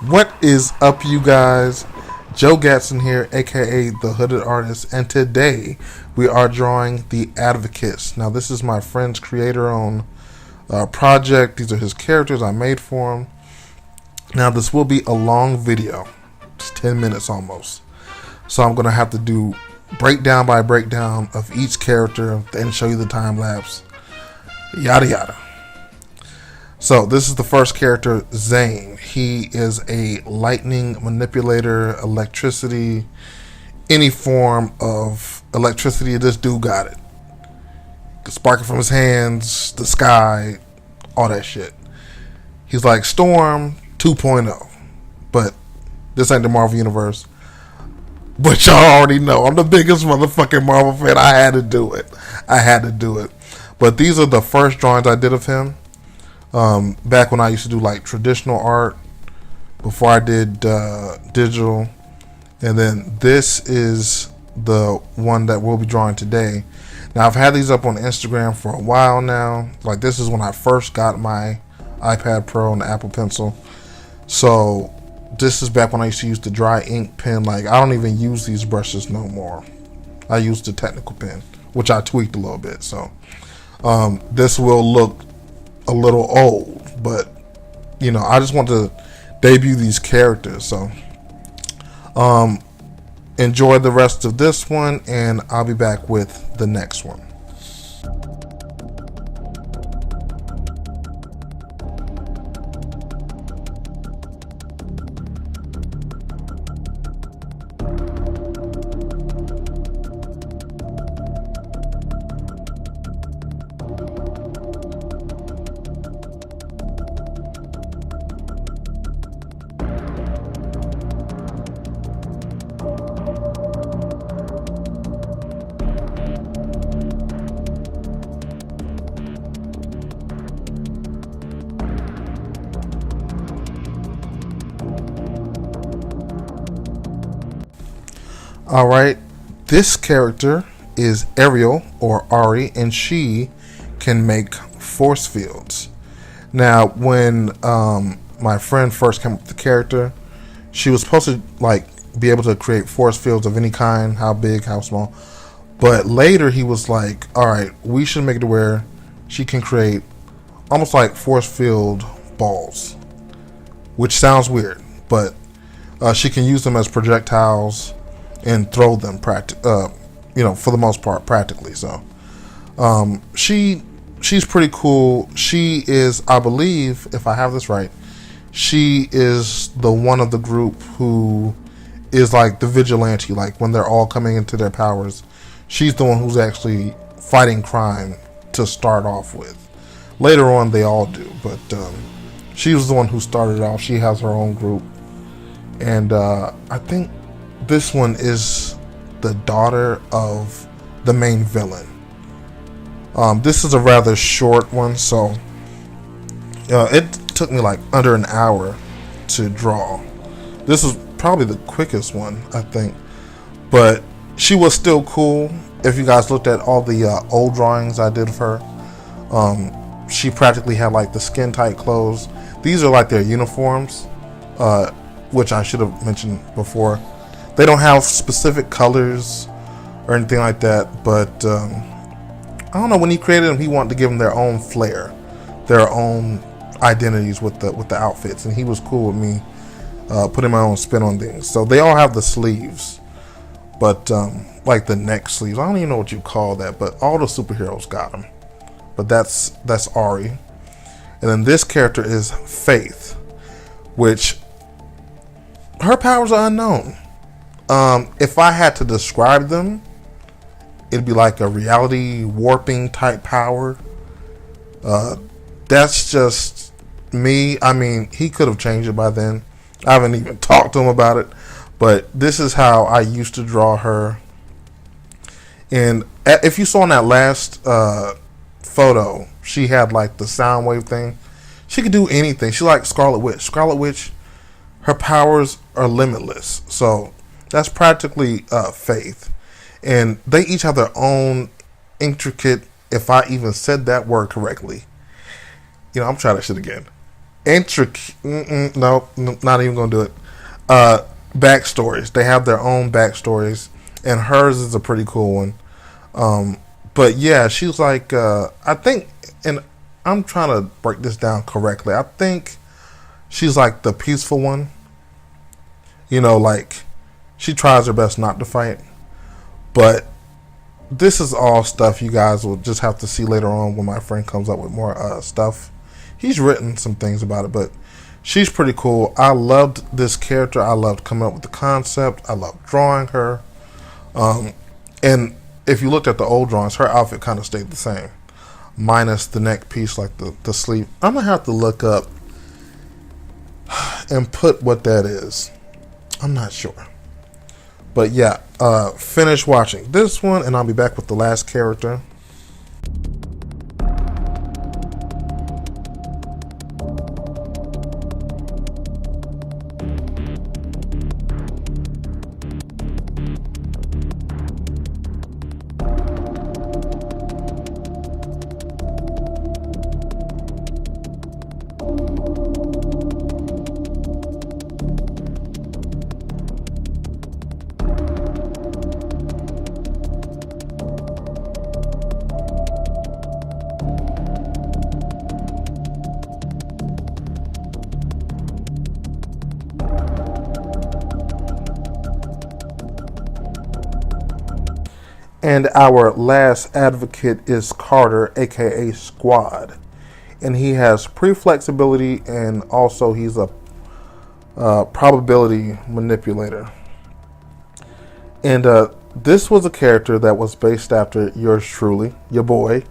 What is up, you guys? Joe Gatson here, aka the Hooded Artist, and today we are drawing the Advocates. Now, this is my friend's creator-owned project. These are his characters I made for him. Now, this will be a long video, it's 10 minutes almost. So I'm gonna have to do breakdown by breakdown of each character, then show you the time lapse, yada yada. So this is the first character, Zane. He is a lightning manipulator, electricity, any form of electricity. This dude got it. Sparking from his hands, the sky, all that shit. He's like Storm 2.0, but this ain't the Marvel Universe. But y'all already know I'm the biggest motherfucking Marvel fan. I had to do it. But these are the first drawings I did of him. Back when I used to do like traditional art before I did digital, and then this is the one that we'll be drawing today. Now, I've had these up on Instagram for a while now. Like, this is when I first got my iPad Pro and the Apple Pencil. So this is back when I used to use the dry ink pen. Like, I don't even use these brushes no more. I use the technical pen, which I tweaked a little bit. So this will look a little old, but you know, I just want to debut these characters. So enjoy the rest of this one, and I'll be back with the next one. Alright, this character is Ariel, or Ari, and she can make force fields. Now, when my friend first came up with the character, she was supposed to like be able to create force fields of any kind, how big, how small. But later he was like, alright, we should make it to where she can create almost like force field balls. Which sounds weird, but she can use them as projectiles and throw them for the most part practically. So she's pretty cool. She is, I believe, if I have this right, she is the one of the group who is like the vigilante. Like, when they're all coming into their powers, she's the one who's actually fighting crime to start off with. Later on they all do, but she was the one who started off. She has her own group, and I think this one is the daughter of the main villain. This is a rather short one, so it took me like under an hour to draw. This is probably the quickest one, I think, but she was still cool. If you guys looked at all the old drawings I did of her, she practically had like the skin tight clothes. These are like their uniforms, which I should have mentioned before. They don't have specific colors or anything like that, but I don't know, when he created them, he wanted to give them their own flair, their own identities with the outfits, and he was cool with me putting my own spin on things. So they all have the sleeves, but like the neck sleeves, I don't even know what you call that, but all the superheroes got them. But that's Ari. And then this character is Faith, which her powers are unknown. If I had to describe them, it'd be like a reality warping type power. That's just me. I mean, he could have changed it by then. I haven't even talked to him about it, but this is how I used to draw her. And if you saw in that last photo, she had like the sound wave thing. She could do anything. She's like Scarlet Witch. Scarlet Witch, her powers are limitless. So that's practically Faith. And they each have their own intricate, if I even said that word correctly. I'm trying that shit again. No, not even gonna do it. Backstories. They have their own backstories, and hers is a pretty cool one. But yeah, she's like, I think, and I'm trying to break this down correctly. I think she's like the peaceful one. You know, like, she tries her best not to fight. But this is all stuff you guys will just have to see later on when my friend comes up with more stuff. He's written some things about it, but she's pretty cool. I loved this character. I loved coming up with the concept. I loved drawing her. And if you looked at the old drawings, her outfit kind of stayed the same, minus the neck piece, like the sleeve. I'm going to have to look up and put what that is. I'm not sure. But yeah, finish watching this one, and I'll be back with the last character. And our last advocate is Carter, aka Squad. And he has pre-flexibility, and also he's a probability manipulator. And this was a character that was based after yours truly, your boy.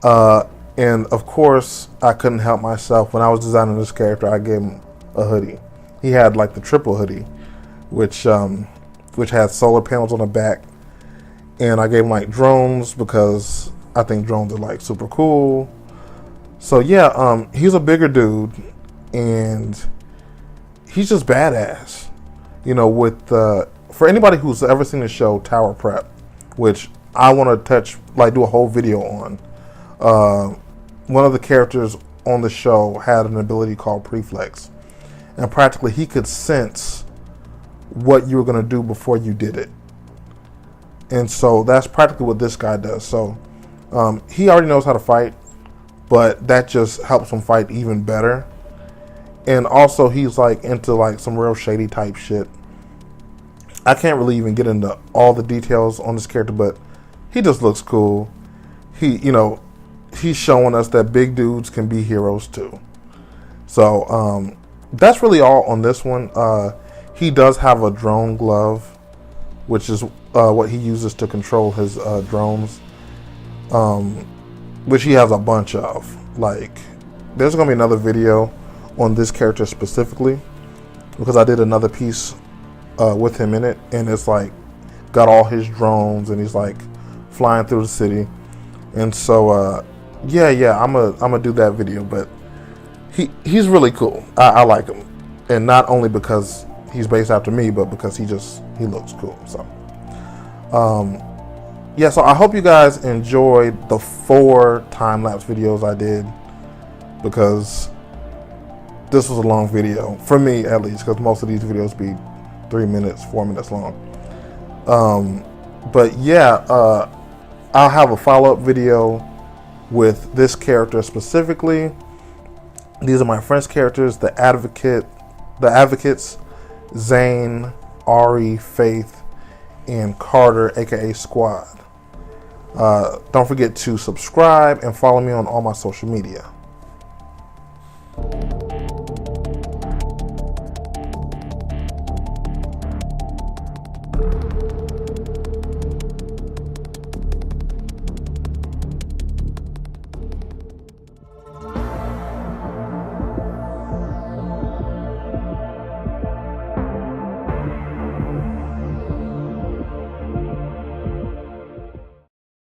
And of course, I couldn't help myself. When I was designing this character, I gave him a hoodie. He had like the triple hoodie, which had solar panels on the back. And I gave him like drones because I think drones are like super cool. So yeah, he's a bigger dude, and he's just badass. You know, with for anybody who's ever seen the show Tower Prep, which I want to do a whole video on. One of the characters on the show had an ability called Preflex, and practically he could sense what you were going to do before you did it. And so that's practically what this guy does. So he already knows how to fight, but that just helps him fight even better. And also he's like into like some real shady type shit. I can't really even get into all the details on this character, but he just looks cool. He's showing us that big dudes can be heroes too. So that's really all on this one. He does have a drone glove, which is what he uses to control his drones, which he has a bunch of. Like, there's going to be another video on this character specifically, because I did another piece with him in it, and it's like got all his drones, and he's like flying through the city. And so yeah, I'm gonna do that video. But he's really cool. I like him, and not only because he's based after me, but because he looks cool. So yeah, so I hope you guys enjoyed the 4 time-lapse videos I did, because this was a long video, for me at least, because most of these videos be 3 minutes, 4 minutes long. But yeah, I'll have a follow-up video with this character specifically. These are my friends' characters, the advocates, Zane, Ari, Faith, and Carter, aka Squad. Don't forget to subscribe and follow me on all my social media.